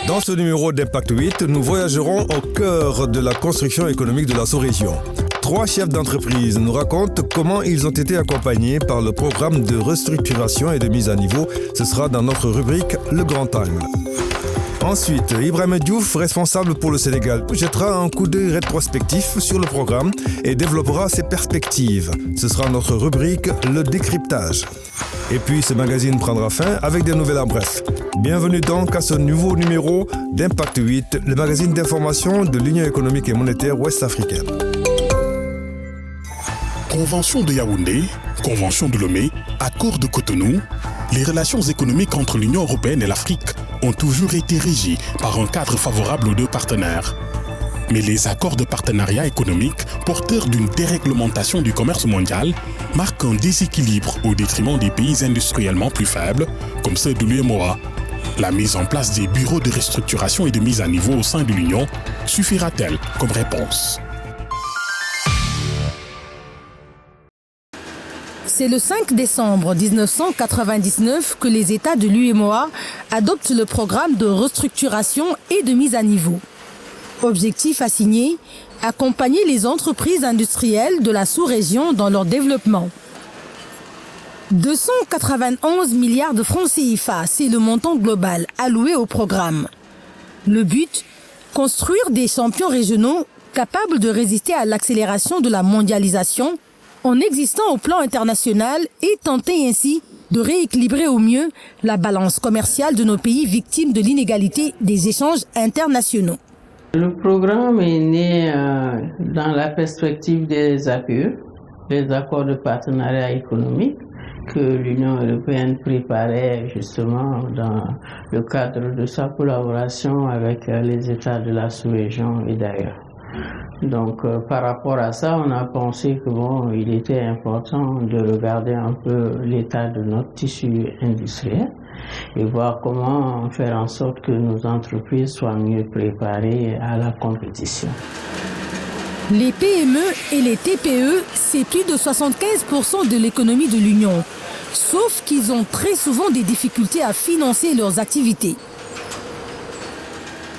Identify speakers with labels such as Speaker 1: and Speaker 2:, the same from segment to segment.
Speaker 1: Dans ce numéro d'Impact 8, nous voyagerons au cœur de la construction économique de la sous-région. 3 chefs d'entreprise nous racontent comment ils ont été accompagnés par le programme de restructuration et de mise à niveau. Ce sera dans notre rubrique Le Grand Angle. Ensuite, Ibrahima Diouf, responsable pour le Sénégal, jettera un coup d'œil rétrospectif sur le programme et développera ses perspectives. Ce sera notre rubrique Le Décryptage. Et puis ce magazine prendra fin avec des nouvelles en bref. Bienvenue donc à ce nouveau numéro d'Impact 8, le magazine d'information de l'Union économique et monétaire ouest-africaine.
Speaker 2: Convention de Yaoundé, Convention de Lomé, accord de Cotonou, les relations économiques entre l'Union européenne et l'Afrique ont toujours été régies par un cadre favorable aux 2 partenaires. Mais les accords de partenariat économique, porteurs d'une déréglementation du commerce mondial, marquent un déséquilibre au détriment des pays industriellement plus faibles, comme ceux de l'UEMOA. La mise en place des bureaux de restructuration et de mise à niveau au sein de l'Union suffira-t-elle comme réponse?
Speaker 3: C'est le 5 décembre 1999 que les États de l'UEMOA adoptent le programme de restructuration et de mise à niveau. Objectif assigné, accompagner les entreprises industrielles de la sous-région dans leur développement. 291 milliards de francs CFA, c'est le montant global alloué au programme. Le but, construire des champions régionaux capables de résister à l'accélération de la mondialisation en existant au plan international et tenter ainsi de rééquilibrer au mieux la balance commerciale de nos pays victimes de l'inégalité des échanges internationaux.
Speaker 4: Le programme est né dans la perspective des APE, les accords de partenariat économique que l'Union européenne préparait justement dans le cadre de sa collaboration avec les États de la sous-région et d'ailleurs. Donc par rapport à ça, on a pensé que il était important de regarder un peu l'état de notre tissu industriel et voir comment faire en sorte que nos entreprises soient mieux préparées à la compétition.
Speaker 3: Les PME et les TPE, c'est plus de 75% de l'économie de l'Union, sauf qu'ils ont très souvent des difficultés à financer leurs activités.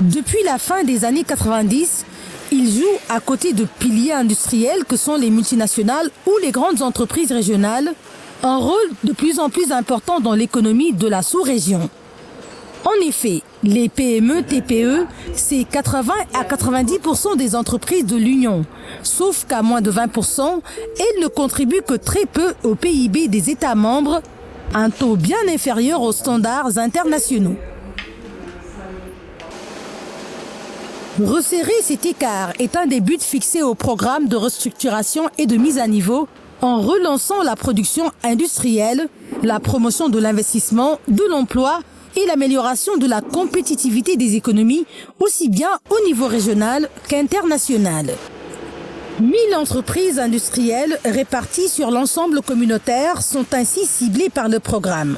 Speaker 3: Depuis la fin des années 90, ils jouent à côté de piliers industriels que sont les multinationales ou les grandes entreprises régionales, un rôle de plus en plus important dans l'économie de la sous-région. En effet, les PME-TPE, c'est 80 à 90% des entreprises de l'Union, sauf qu'à moins de 20%, elles ne contribuent que très peu au PIB des États membres, un taux bien inférieur aux standards internationaux. Resserrer cet écart est un des buts fixés au programme de restructuration et de mise à niveau en relançant la production industrielle, la promotion de l'investissement, de l'emploi et l'amélioration de la compétitivité des économies, aussi bien au niveau régional qu'international. 1000 entreprises industrielles réparties sur l'ensemble communautaire sont ainsi ciblées par le programme.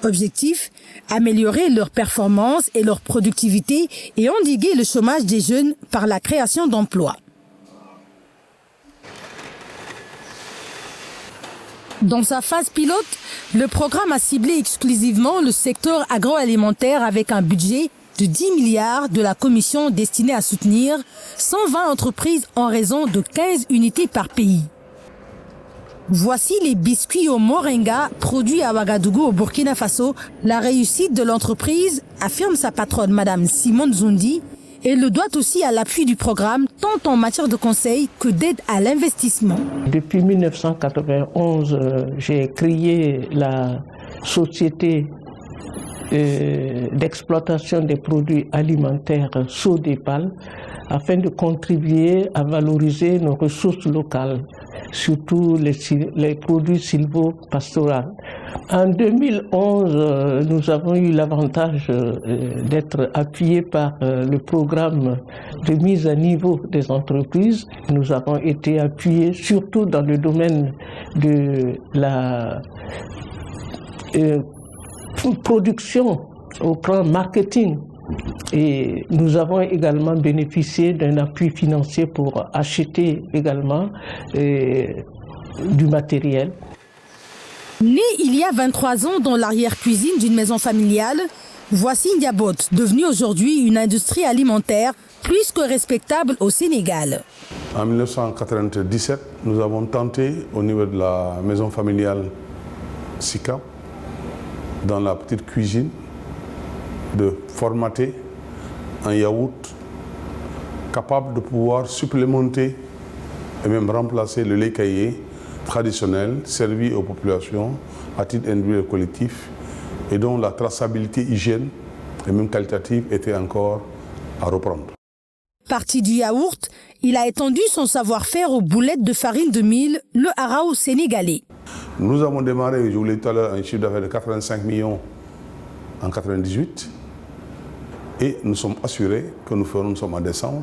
Speaker 3: Objectif, améliorer leur performance et leur productivité et endiguer le chômage des jeunes par la création d'emplois. Dans sa phase pilote, le programme a ciblé exclusivement le secteur agroalimentaire avec un budget de 10 milliards de la Commission destinée à soutenir 120 entreprises en raison de 15 unités par pays. Voici les biscuits au moringa produits à Ouagadougou au Burkina Faso. La réussite de l'entreprise, affirme sa patronne Madame Simone Zoundi, et le doit aussi à l'appui du programme tant en matière de conseil que d'aide à l'investissement.
Speaker 5: Depuis 1991, j'ai créé la société d'exploitation des produits alimentaires Sodepal afin de contribuer à valoriser nos ressources locales surtout les produits sylvo-pastoraux. En 2011, nous avons eu l'avantage d'être appuyés par le programme de mise à niveau des entreprises. Nous avons été appuyés surtout dans le domaine de la production au plan marketing. Et nous avons également bénéficié d'un appui financier pour acheter également du matériel.
Speaker 3: Né il y a 23 ans dans l'arrière-cuisine d'une maison familiale, voici Ndiabot, devenue aujourd'hui une industrie alimentaire plus que respectable au Sénégal.
Speaker 6: En 1997, nous avons tenté au niveau de la maison familiale Sika, dans la petite cuisine, de formater un yaourt capable de pouvoir supplémenter et même remplacer le lait caillé traditionnel servi aux populations à titre individuel et collectif et dont la traçabilité hygiène et même qualitative était encore à reprendre.
Speaker 3: Parti du yaourt, il a étendu son savoir-faire aux boulettes de farine de mil, le haraou sénégalais.
Speaker 6: Nous avons démarré, je vous l'ai dit tout à l'heure, un chiffre d'affaires de 85 millions en 1998 et nous sommes assurés que nous sommes en décembre,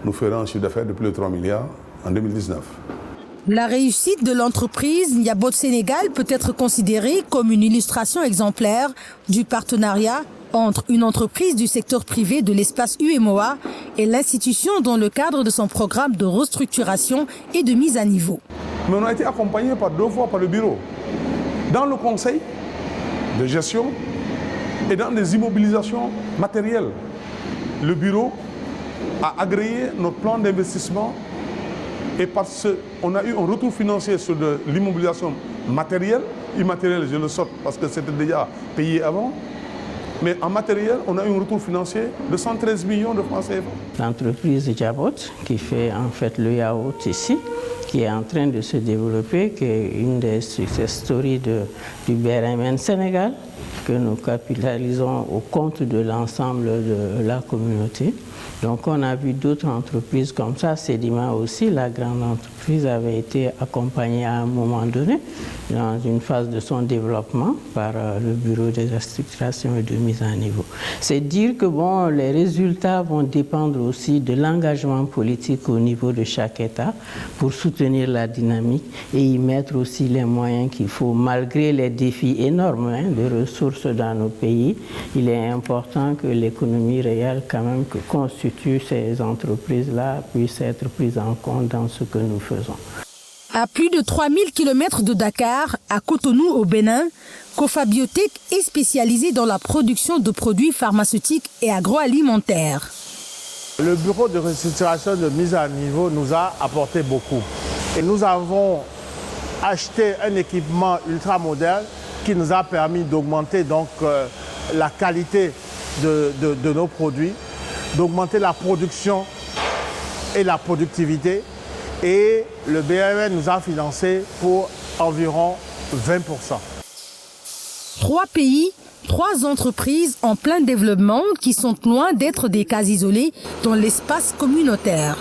Speaker 6: nous ferons un chiffre d'affaires de plus de 3 milliards en 2019.
Speaker 3: La réussite de l'entreprise Ndiabot Sénégal peut être considérée comme une illustration exemplaire du partenariat entre une entreprise du secteur privé de l'espace UEMOA et l'institution dans le cadre de son programme de restructuration et de mise à niveau.
Speaker 6: Mais on a été accompagné par 2 fois par le bureau, dans le conseil de gestion et dans des immobilisations matérielles. Le bureau a agréé notre plan d'investissement et parce qu'on a eu un retour financier sur de l'immobilisation matérielle, immatérielle je le saute parce que c'était déjà payé avant, mais en matériel on a eu un retour financier de 113 millions de francs CFA.
Speaker 4: L'entreprise Ndiabot qui fait en fait le yaourt ici, qui est en train de se développer, qui est une des success stories du BRMN Sénégal, que nous capitalisons au compte de l'ensemble de la communauté. Donc on a vu d'autres entreprises comme ça. Sedima aussi, la grande entreprise, avait été accompagnée à un moment donné dans une phase de son développement par le bureau de restructuration et de mise à niveau. C'est dire que bon, les résultats vont dépendre aussi de l'engagement politique au niveau de chaque État pour soutenir la dynamique et y mettre aussi les moyens qu'il faut malgré les défis énormes de ressources dans nos pays. Il est important que l'économie réelle quand même que constitue ces entreprises-là puissent être prises en compte dans ce que nous faisons.
Speaker 3: À plus de 3000 km de Dakar, à Cotonou au Bénin, Kofa Biotech est spécialisée dans la production de produits pharmaceutiques et agroalimentaires.
Speaker 7: Le bureau de restructuration de mise à niveau nous a apporté beaucoup. Et nous avons acheté un équipement ultra moderne qui nous a permis d'augmenter donc la qualité de nos produits, d'augmenter la production et la productivité. Et le BRMN nous a financé pour environ 20%.
Speaker 3: 3 pays, 3 entreprises en plein développement qui sont loin d'être des cas isolés dans l'espace communautaire.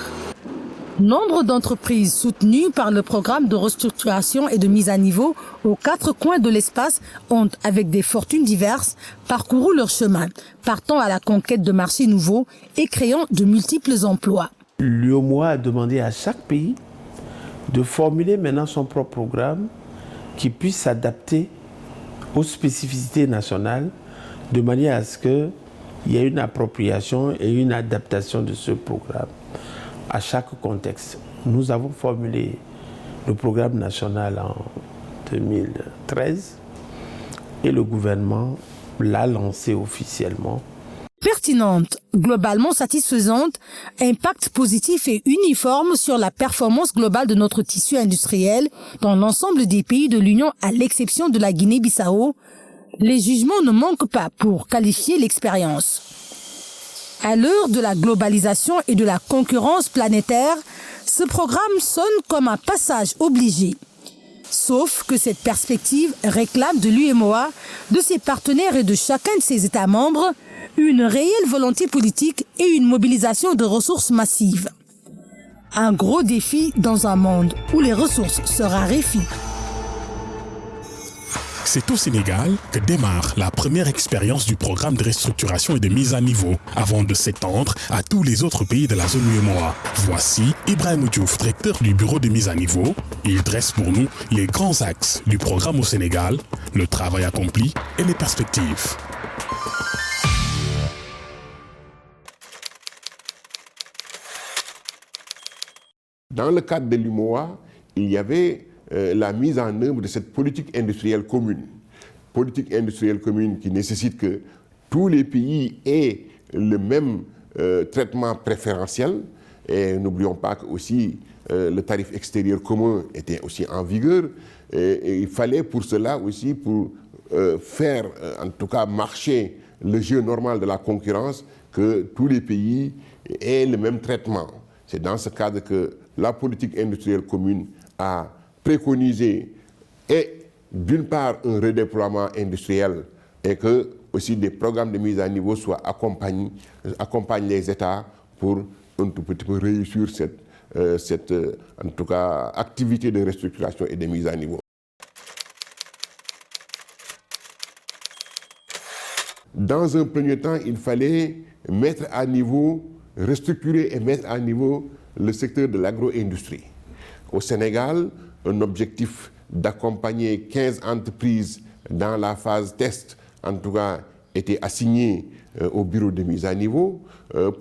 Speaker 3: Nombre d'entreprises soutenues par le programme de restructuration et de mise à niveau aux 4 coins de l'espace ont, avec des fortunes diverses, parcouru leur chemin, partant à la conquête de marchés nouveaux et créant de multiples emplois.
Speaker 8: L'UEMOA a demandé à chaque pays de formuler maintenant son propre programme qui puisse s'adapter aux spécificités nationales de manière à ce qu'il y ait une appropriation et une adaptation de ce programme à chaque contexte. Nous avons formulé le programme national en 2013 et le gouvernement l'a lancé officiellement.
Speaker 3: Pertinente, globalement satisfaisante, impact positif et uniforme sur la performance globale de notre tissu industriel dans l'ensemble des pays de l'Union à l'exception de la Guinée-Bissau, les jugements ne manquent pas pour qualifier l'expérience. À l'heure de la globalisation et de la concurrence planétaire, ce programme sonne comme un passage obligé. Sauf que cette perspective réclame de l'UEMOA, de ses partenaires et de chacun de ses États membres une réelle volonté politique et une mobilisation de ressources massives. Un gros défi dans un monde où les ressources se raréfient.
Speaker 2: C'est au Sénégal que démarre la première expérience du programme de restructuration et de mise à niveau, avant de s'étendre à tous les autres pays de la zone UEMOA. Voici Ibrahim Diouf, directeur du bureau de mise à niveau. Il dresse pour nous les grands axes du programme au Sénégal, le travail accompli et les perspectives.
Speaker 9: Dans le cadre de l'UEMOA, il y avait la mise en œuvre de cette politique industrielle commune. Politique industrielle commune qui nécessite que tous les pays aient le même traitement préférentiel. Et n'oublions pas que aussi le tarif extérieur commun était aussi en vigueur. Et il fallait pour cela aussi, pour faire en tout cas marcher le jeu normal de la concurrence, que tous les pays aient le même traitement. C'est dans ce cadre que la politique industrielle commune a préconisé et d'une part un redéploiement industriel et que aussi des programmes de mise à niveau soient accompagnent les États pour un tout petit peu réussir cette en tout cas activité de restructuration et de mise à niveau. Dans un premier temps, il fallait mettre à niveau, restructurer et mettre à niveau le secteur de l'agro-industrie. Au Sénégal, un objectif d'accompagner 15 entreprises dans la phase test, en tout cas, était assigné au bureau de mise à niveau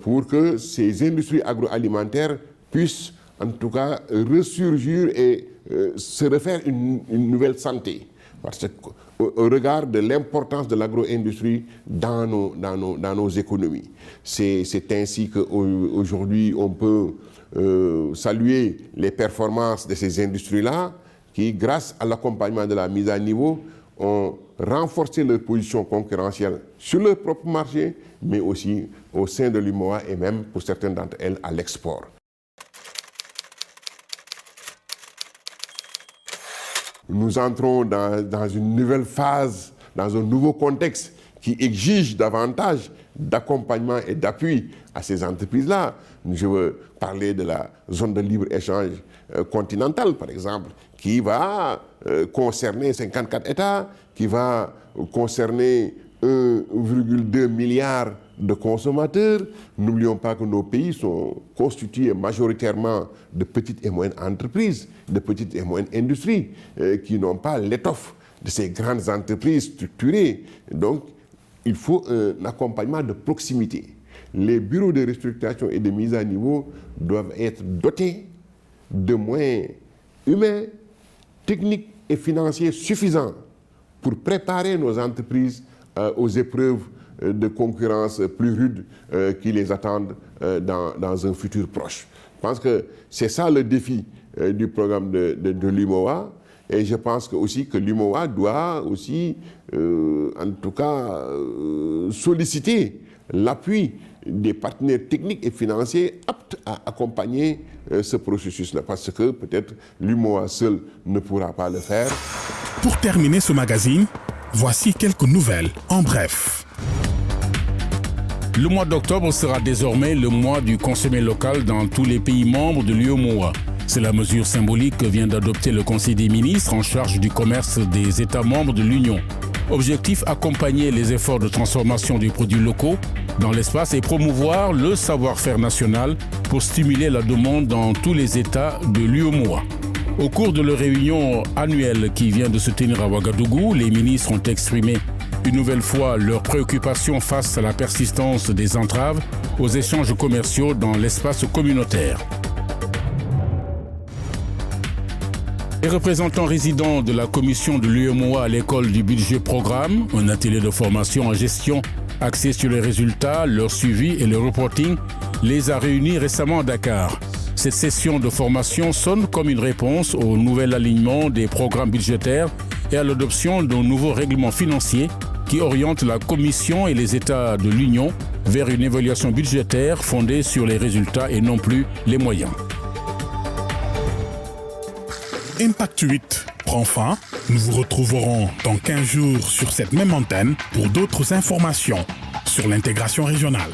Speaker 9: pour que ces industries agroalimentaires puissent, en tout cas, ressurgir et se refaire une nouvelle santé. Parce qu'au regard de l'importance de l'agro-industrie dans nos économies. C'est ainsi qu'aujourd'hui, on peut saluer les performances de ces industries-là qui, grâce à l'accompagnement de la mise à niveau, ont renforcé leur position concurrentielle sur leur propre marché, mais aussi au sein de l'UEMOA et même pour certaines d'entre elles à l'export. Nous entrons dans une nouvelle phase, dans un nouveau contexte qui exige davantage d'accompagnement et d'appui à ces entreprises-là. Je veux parler de la zone de libre-échange continentale, par exemple, qui va concerner 54 États, qui va concerner 1,2 milliard de consommateurs. N'oublions pas que nos pays sont constitués majoritairement de petites et moyennes entreprises, de petites et moyennes industries, qui n'ont pas l'étoffe de ces grandes entreprises structurées. Donc, il faut un accompagnement de proximité. Les bureaux de restructuration et de mise à niveau doivent être dotés de moyens humains, techniques et financiers suffisants pour préparer nos entreprises aux épreuves de concurrence plus rudes qui les attendent dans un futur proche. Je pense que c'est ça le défi du programme de l'UEMOA. Et je pense aussi que l'UEMOA doit aussi, en tout cas, solliciter l'appui des partenaires techniques et financiers aptes à accompagner ce processus-là. Parce que peut-être l'UEMOA seul ne pourra pas le faire.
Speaker 2: Pour terminer ce magazine, voici quelques nouvelles en bref.
Speaker 10: Le mois d'octobre sera désormais le mois du consommé local dans tous les pays membres de l'UEMOA. C'est la mesure symbolique que vient d'adopter le Conseil des ministres en charge du commerce des États membres de l'Union. Objectif, accompagner les efforts de transformation des produits locaux dans l'espace et promouvoir le savoir-faire national pour stimuler la demande dans tous les États de l'UEMOA. Au cours de leur réunion annuelle qui vient de se tenir à Ouagadougou, les ministres ont exprimé une nouvelle fois leurs préoccupations face à la persistance des entraves aux échanges commerciaux dans l'espace communautaire. Les représentants résidents de la commission de l'UEMOA à l'école du budget programme, un atelier de formation en gestion axé sur les résultats, leur suivi et le reporting, les a réunis récemment à Dakar. Cette session de formation sonne comme une réponse au nouvel alignement des programmes budgétaires et à l'adoption d'un nouveau règlement financier qui oriente la Commission et les États de l'Union vers une évaluation budgétaire fondée sur les résultats et non plus les moyens.
Speaker 2: Impact 8 prend fin. Nous vous retrouverons dans 15 jours sur cette même antenne pour d'autres informations sur l'intégration régionale.